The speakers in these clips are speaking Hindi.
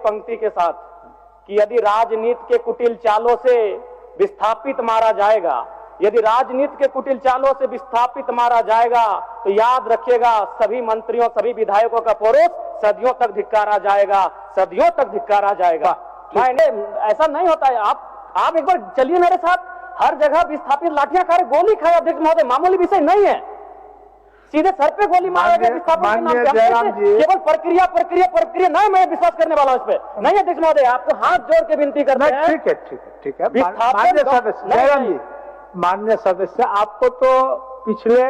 पंक्ति के साथ कि यदि राजनीति के कुटिल चालों से विस्थापित मारा जाएगा, यदि राजनीति के कुटिल चालों से विस्थापित मारा जाएगा तो याद रखिएगा सभी मंत्रियों सभी विधायकों का परोस सदियों तक धिक्कारा जाएगा, सदियों तक धिक्कारा जाएगा। मैंने ऐसा नहीं होता है। आप एक बार चलिए मेरे साथ, हर जगह विस्थापित लाठियां खा रहे, गोली खाए अध्यक्ष महोदय, मामूली विषय नहीं है। सीधे सर पे गोली मारा गया विस्थापन के नाम पे। केवल प्रक्रिया प्रक्रिया प्रक्रिया नहीं, मैं विश्वास करने वाला हूं इस पे नहीं। अध्यक्ष महोदय आपको हाथ जोड़ के विनती करते हैं। ठीक है ठीक है ठीक है। माननीय सदस्य जयराम जी, माननीय सदस्य, आपको तो पिछले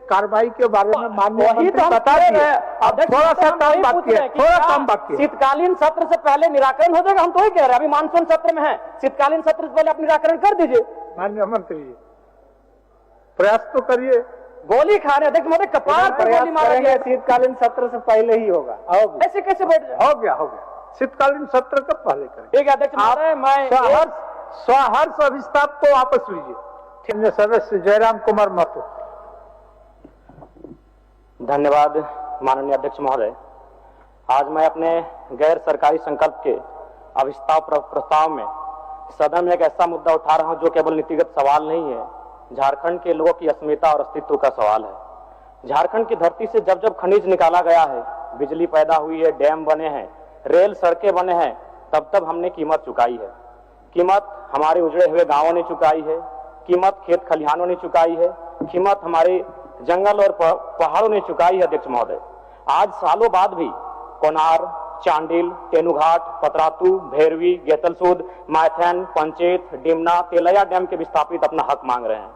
कार्रवाई के बारे में माननीय मंत्री बता दिए, अब थोड़ा सा काम बाकी है, थोड़ा काम बाकी है। शीतकालीन सत्र से पहले निराकरण हो जाएगा, हम तो ही कह रहे हैं। अभी मानसून सत्र में है, शीतकालीन सत्र से पहले आप निराकरण कर दीजिए। माननीय मंत्री जी प्रयास तो करिए। गोली खा रहे अध्यक्ष महोदय, कपार पर गोली मारा गया। शीतकालीन सत्र से पहले ही होगा। ऐसे कैसे बैठ जाए? हो गया शीतकालीन सत्र तो पहले करें। ठीक है अध्यक्ष महोदय, मैं स्वहर्ष अभिस्ताप को वापस लीजिए। सदस्य जयराम कुमार महतो। धन्यवाद माननीय अध्यक्ष महोदय। आज मैं अपने गैर सरकारी संकल्प के अभिस्ताव प्रस्ताव में सदन में एक ऐसा मुद्दा उठा रहा हूं जो केवल नीतिगत सवाल नहीं है, झारखंड के लोगों की अस्मिता और अस्तित्व का सवाल है। झारखंड की धरती से जब जब खनिज निकाला गया है, बिजली पैदा हुई है, डैम बने हैं, रेल सड़कें बने हैं, तब तब हमने कीमत चुकाई है। कीमत हमारे उजड़े हुए गांवों ने चुकाई है, कीमत खेत खलिहानों ने चुकाई है, कीमत हमारे जंगल और पहाड़ों ने चुकाई है। अध्यक्ष महोदय, आज सालों बाद भी कोनार, चांडिल, तेनुघाट, पतरातू, भैरवी, गेतलसूद, मायथन, पंचेत, डिमना, तेलैया डैम के विस्थापित अपना हक मांग रहे हैं।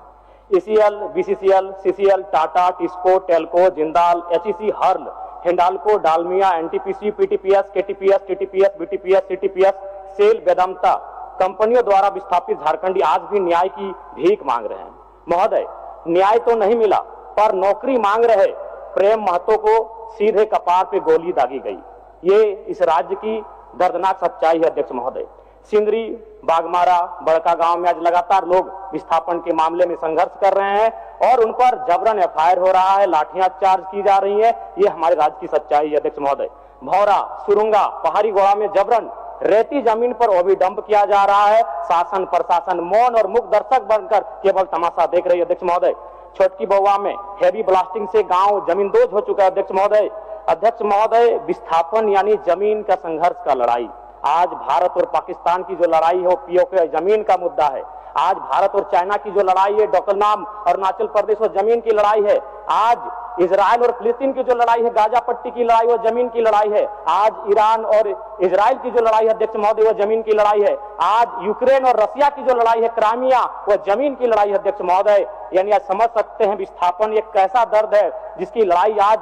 ECL, BCCL, CCL, Tata, TISCO, TELCO, Jindal, HEC, HURL, Hindalco, Dalmia, NTPC, PTPS, KTPS, TTPS, BTPS, CTPS, SAIL, Vedanta कंपनियों द्वारा विस्थापित झारखंडी आज भी न्याय की भीख मांग रहे हैं। महोदय, न्याय तो नहीं मिला पर नौकरी मांग रहे प्रेम महतो को सीधे कपार पे गोली दागी गई। ये इस राज्य की दर्दनाक सच्चाई है। अध्यक्ष महोदय, सिंदरी, बागमारा, बड़का गांव में आज लगातार लोग विस्थापन के मामले में संघर्ष कर रहे हैं और उन पर जबरन एफआईआर हो रहा है, लाठियां चार्ज की जा रही है। ये हमारे राज्य की सच्चाई है। अध्यक्ष महोदय, भौरा, सुरुंगा, पहाड़ी गोड़ा में जबरन रेती जमीन पर ओबी डंप किया जा रहा है। शासन प्रशासन मौन और मुक्त दर्शक बनकर केवल तमाशा देख रही है। अध्यक्ष महोदय, छोटकी बउआ में हेवी ब्लास्टिंग से गांव जमींदोज हो चुका है। अध्यक्ष महोदय, विस्थापन यानी जमीन का संघर्ष का लड़ाई। आज भारत और पाकिस्तान की जो लड़ाई है वो पीओके जमीन का मुद्दा है। आज भारत और चाइना की जो लड़ाई है, डोकलमाम अरुणाचल प्रदेश और जमीन की लड़ाई है। आज इजराइल और फिलिस्तीन की जो लड़ाई है, गाजा पट्टी की लड़ाई, वो जमीन की लड़ाई है। आज ईरान और इजराइल की जो लड़ाई है अध्यक्ष महोदय, वो जमीन की लड़ाई है। आज यूक्रेन और रसिया की जो लड़ाई है, क्राइमिया, वो जमीन की लड़ाई है। अध्यक्ष महोदय, यानी आज समझ सकते हैं विस्थापन एक कैसा दर्द है जिसकी लड़ाई आज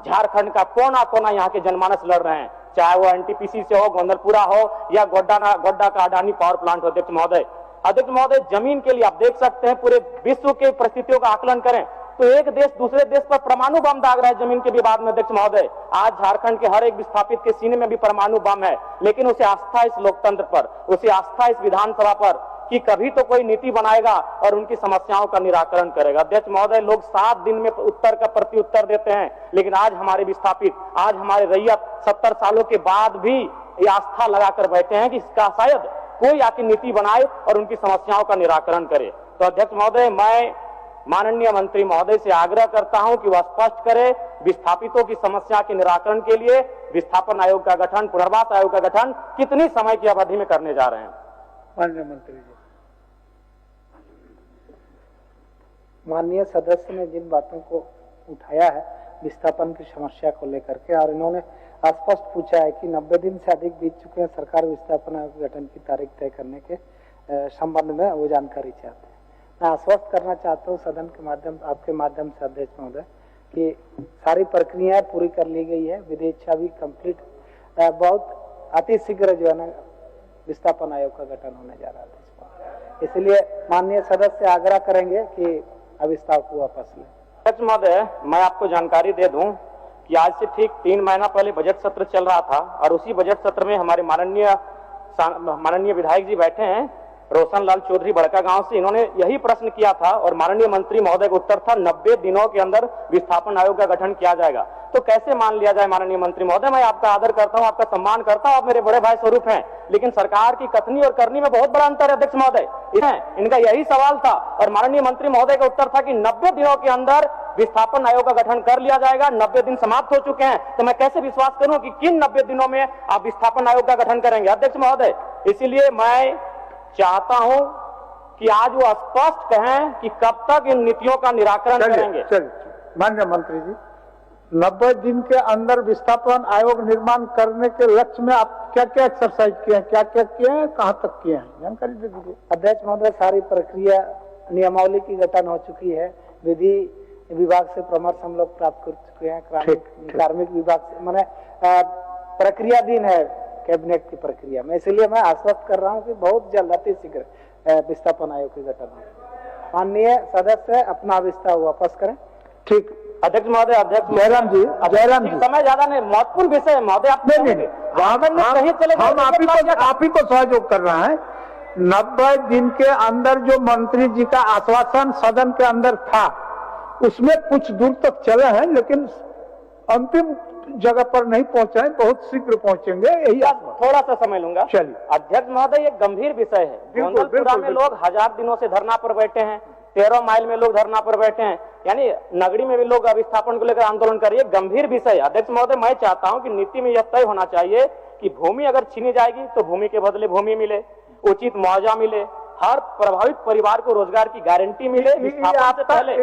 झारखंड का कोना कोना यहाँ के जनमानस लड़ रहे हैं, चाहे वो एनटीपीसी से हो, गोंदलपुरा हो या गोड्डा का अडानी पावर प्लांट हो। अध्यक्ष महोदय, जमीन के लिए आप देख सकते हैं पूरे विश्व के परिस्थितियों का आकलन करें तो एक देश दूसरे देश पर परमाणु बम दाग रहा है जमीन के विवाद में। अध्यक्ष महोदय, आज झारखंड के हर एक विस्थापित के सीने में भी परमाणु बम है, लेकिन उसे आस्था इस लोकतंत्र पर, उसे आस्था इस विधानसभा पर कि कभी तो कोई नीति बनाएगा और उनकी समस्याओं का निराकरण करेगा। अध्यक्ष महोदय, लोग 7 दिन में उत्तर का प्रति उत्तर देते हैं, लेकिन आज हमारे विस्थापित, आज हमारे रैयत 70 सालों के बाद भी ये आस्था लगाकर बैठे हैं कि इसका शायद कोई आके नीति बनाए और उनकी समस्याओं का निराकरण करे। तो अध्यक्ष महोदय, मैं माननीय मंत्री महोदय से आग्रह करता हूं कि वह स्पष्ट करे विस्थापितों की समस्या के निराकरण के लिए विस्थापन आयोग का गठन, पुनर्वास आयोग का गठन कितनी समय की अवधि में करने जा रहे हैं। माननीय मंत्री जी। माननीय सदस्य ने जिन बातों को उठाया है विस्थापन की समस्या को लेकर के, और इन्होंने स्पष्ट पूछा है कि 90 दिन से अधिक बीत चुके हैं, सरकार विस्थापन आयोग गठन की तारीख तय करने के संबंध में वो जानकारी चाहते हैं। मैं आश्वस्त करना चाहता हूँ सदन के माध्यम, आपके माध्यम से अध्यक्ष महोदय, कि सारी प्रक्रियाएं पूरी कर ली गई है, विधिच्छा भी कंप्लीट, बहुत अति शीघ्र जो है ना विस्थापन आयोग का गठन होने जा रहा है। इसलिए माननीय सदस्य आग्रह करेंगे कि अभिस्ताव को वापस लें। अध्यक्ष महोदय, मैं आपको जानकारी दे दूं कि आज से ठीक 3 महीना पहले बजट सत्र चल रहा था और उसी बजट सत्र में हमारे माननीय विधायक जी बैठे हैं रोशन लाल चौधरी बड़का गांव से, इन्होंने यही प्रश्न किया था और माननीय मंत्री महोदय का उत्तर था 90 दिनों के अंदर विस्थापन आयोग का गठन किया जाएगा। तो कैसे मान लिया जाए माननीय मंत्री महोदय, मैं आपका आदर करता हूं, आपका सम्मान करता हूं, आप मेरे बड़े भाई स्वरूप हैं, लेकिन सरकार की कथनी और करनी में बहुत बड़ा अंतर है अध्यक्ष महोदय। इनका यही सवाल था और माननीय मंत्री महोदय का उत्तर था कि 90 दिनों के अंदर विस्थापन आयोग का गठन कर लिया जाएगा। 90 दिन समाप्त हो चुके हैं, तो मैं कैसे विश्वास करूं कि किन 90 दिनों में आप विस्थापन आयोग का गठन करेंगे अध्यक्ष महोदय। इसीलिए मैं चाहता हूं कि आज वो स्पष्ट कहें कि कब तक इन नीतियों का निराकरण करेंगे। माननीय मंत्री जी, 90 दिन के अंदर विस्थापन आयोग निर्माण करने के लक्ष्य में आप क्या क्या एक्सरसाइज किए हैं, क्या क्या किए हैं, कहां तक किए हैं, जानकारी दे दीजिए। अध्यक्ष महोदय, सारी प्रक्रिया नियमावली की गठन हो चुकी है, विधि विभाग से परामर्श हम लोग प्राप्त कर चुके हैं, कार्मिक विभाग से, मैंने प्रक्रियाधीन है कैबिनेट की प्रक्रिया में, इसलिए मैं आश्वस्त कर रहा हूं कि बहुत जल्द अति शीघ्र विस्थापन आयोग की गठन हो। माननीय सदस्य अपना विस्तार वापस करें। ठीक अध्यक्ष महोदय। अध्यक्ष जयराम जी, समय ज्यादा नहीं, महत्वपूर्ण विषय है महोदय, आप हम आप ही को सहयोग कर रहे हैं। 90 दिन के अंदर जो मंत्री जी का आश्वासन सदन के अंदर था, उसमें कुछ दूर तक चले हैं, लेकिन अंतिम जगह पर नहीं पहुंचे हैं, बहुत शीघ्र पहुंचेंगे, यही थोड़ा सा समय लूंगा। चलिए अध्यक्ष महोदय, ये गंभीर विषय है। गोंदलपुरा में लोग 1000 दिनों से धरना पर बैठे हैं, 13 माइल में लोग धरना पर बैठे हैं, यानी नगरी में भी लोग विस्थापन को लेकर आंदोलन कर रहे हैं। गंभीर विषय है अध्यक्ष महोदय। मैं चाहता हूं कि नीति में यह तय होना चाहिए कि भूमि अगर छीनी जाएगी तो भूमि के बदले भूमि मिले, उचित मुआवजा मिले, हर प्रभावित परिवार को रोजगार की गारंटी मिले। विस्थापन से पहले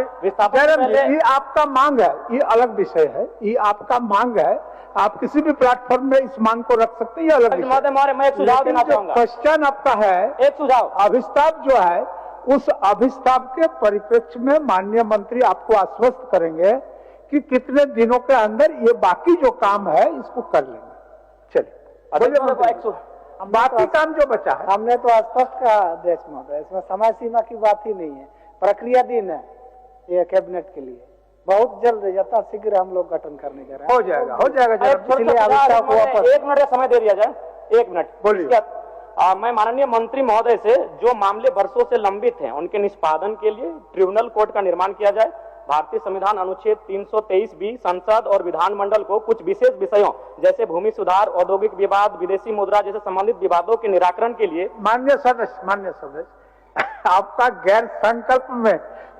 ये आपका मांग है, ये अलग विषय है, ये आपका मांग है, आप किसी भी प्लेटफॉर्म में इस मांग को रख सकते हैं, ये अलग विषय। मैं एक सुझाव देना चाहूंगा। क्वेश्चन आपका है, एक सुझाव, अभिस्ताप जो है, उस अभिस्ताप के परिप्रेक्ष्य में माननीय मंत्री आपको आश्वस्त करेंगे कि कितने दिनों के अंदर ये बाकी जो काम है इसको कर लेंगे। चलिए, बाकी काम जो बचा है हमने तो स्पष्ट कहा अध्यक्ष महोदय, इसमें समय सीमा की बात ही नहीं है, प्रक्रियाधीन है ये कैबिनेट के लिए। बहुत जल्द यथा शीघ्र हम लोग गठन करने जा रहे हैं। हो जाएगा। इसलिए 1 मिनट का समय दे दिया जाए। 1 मिनट बोलिए। मैं माननीय मंत्री महोदय से जो मामले वर्षों से लंबित हैं उनके निष्पादन के लिए ट्रिब्यूनल कोर्ट का निर्माण किया जाए। भारतीय संविधान अनुच्छेद 323 संसद और विधानमंडल को कुछ विशेष विषयों जैसे भूमि सुधार, औद्योगिक विवाद, विदेशी मुद्रा जैसे संबंधित विवादों के निराकरण के लिए। माननीय सदस्य, आपका गैर संकल्प में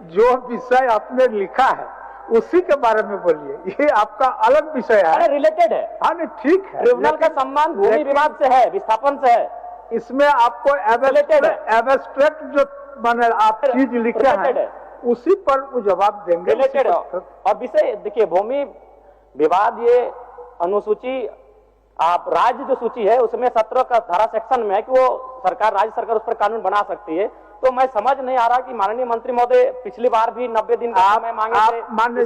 जो विषय आपने लिखा है उसी के बारे में बोलिए, ये आपका अलग विषय है, रिलेटेड है। हाँ नहीं, ठीक है, ट्रिब्यूनल का संबंध भूमि विवाद से है, विस्थापन से है। इसमें आपको एब्स्ट्रैक्ट जो बने आप चीज लिखे हैं उसी पर वो जवाब देंगे। रिलेटेड और विषय देखिए, भूमि विवाद ये अनुसूची आप राज्य जो सूची है उसमें 17 का धारा सेक्शन में है कि वो सरकार, राज्य सरकार उस पर कानून बना सकती है। तो मैं समझ नहीं आ रहा कि माननीय मंत्री महोदय पिछली बार भी 90 दिन का समय मांगे थे, माननीय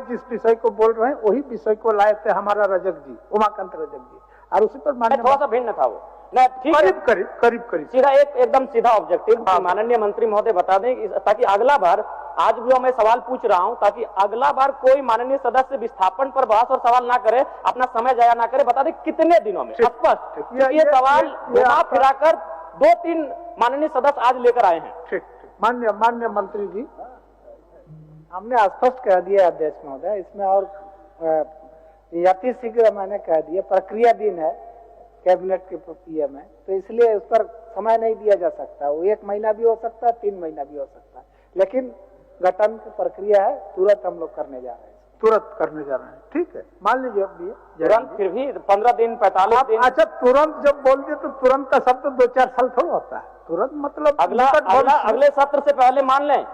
जिस विषय को बोल रहे हैं वही विषय को लाए थे हमारा रजक जी, उमाकांत रजक जी, और उसी पर थोड़ा सा भिन्न था वो। करीब सीधा एकदम सीधा ऑब्जेक्टिव माननीय मंत्री महोदय बता दें, ताकि अगला बार, आज जो मैं सवाल पूछ रहा हूं, ताकि अगला बार कोई माननीय सदस्य विस्थापन पर बहस और सवाल ना करे, अपना समय जाया ना करे, बता दें कितने दिनों में स्पष्ट। ये सवाल घुमा फिराकर 2-3 माननीय सदस्य आज लेकर आए हैं। ठीक, माननीय मंत्री जी, हमने स्पष्ट कह दिया अध्यक्ष महोदय, इसमें और अति शीघ्र मैंने कह दिया, प्रक्रियाधीन है कैबिनेट के प्रक्रिया में, तो इसलिए उस पर समय नहीं दिया जा सकता। वो 1 महीना भी हो सकता है, 3 महीना भी हो सकता है, लेकिन गठन की प्रक्रिया है, तुरंत हम लोग करने जा रहे हैं, तुरंत करने जा रहे हैं। ठीक है, मान लीजिए तुरंत, फिर भी 15 दिन 45 दिन। अच्छा, तुरंत जब बोल दिए तो तुरंत का शब्द 2-4 साल थोड़ा होता है, तुरंत मतलब अगले सत्र से पहले मान लें।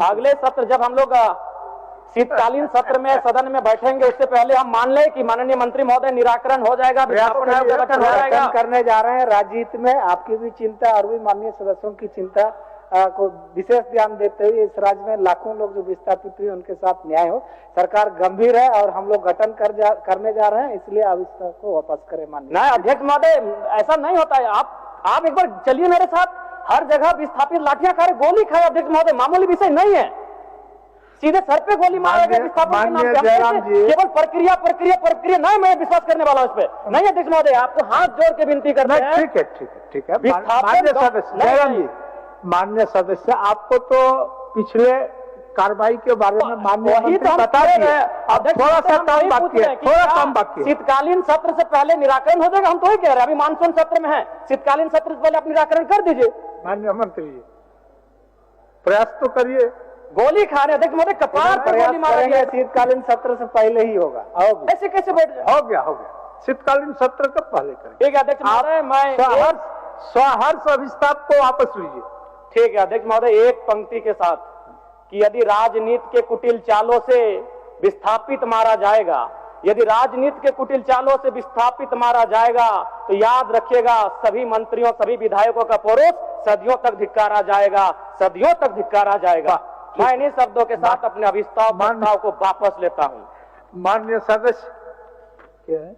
अगले सत्र जब हम लोग शीतकालीन सत्र में सदन में बैठेंगे, उससे पहले हम मान लें कि माननीय मंत्री महोदय निराकरण हो जाएगा, करने जा रहे हैं। राज्यहित में आपकी भी चिंता और भी माननीय सदस्यों की चिंता को विशेष ध्यान देते हुए इस राज्य में लाखों लोग जो विस्थापित हुए उनके साथ न्याय हो। सरकार गंभीर है और हम लोग गठन करने जा रहे हैं, इसलिए आप इस को वापस करें। माननीय अध्यक्ष महोदय, ऐसा नहीं होता है। आप एक बार चलिए मेरे साथ, हर जगह विस्थापित लाठियां खा रहे, गोली खाए अध्यक्ष महोदय, मामूली विषय नहीं है। सीधे सर पे गोली मारा गया विस्थापन के नाम पे। हम जयराम कैसे जी, केवल प्रक्रिया प्रक्रिया प्रक्रिया नहीं, मैं विश्वास करने वाला हूं इस पे नहीं। अध्यक्ष महोदय, आपको हाथ जोड़ के विनती करते हैं। ठीक है ठीक है ठीक है। विस्थापन माननीय का- सदस्य नहीं, जयराम नहीं। जी, माननीय सदस्य, आपको तो पिछले कार्रवाई के बारे में माननीय वही तो मंत्री हम बता कह दिए। रहे हैं। अब अध्यक्ष थोड़ा महोदय, सा हम काम वही पूछ बाकी रहे है, हैं कि थोड़ा क्या काम बाकी है। शीतकालीन सत्र से पहले निराकरण हो जाएगा? हम तो ही कह रहे हैं, अभी मानसून सत्र में है, शीतकालीन सत्र से पहले आप निराकरण कर दीजिए। माननीय मंत्री जी, प्रयास तो करिए। गोली खा रहे अध्यक्ष महोदय, कपार पर गोली मारा गया। शीतकालीन सत्र से पहले ही होगा। ऐसे कैसे बैठ जाए? हो गया शीतकालीन सत्र का पहले करें। ठीक है अध्यक्ष महोदय, मैं स्वहर्ष अभिस्ताप को वापस लीजिए। ठीक है अध्यक्ष महोदय, एक पंक्ति के साथ कि यदि राजनीति के कुटिल चालों से विस्थापित मारा जाएगा, यदि राजनीति के कुटिल चालों से विस्थापित मारा जाएगा तो याद रखिएगा सभी मंत्रियों सभी विधायकों का परोस सदियों तक धिक्कारा जाएगा, सदियों तक धिक्कारा जाएगा। मैं इन्हीं शब्दों के साथ अपने अभिस्ताव प्रस्ताव को वापस लेता हूं। माननीय सदस्य क्या है?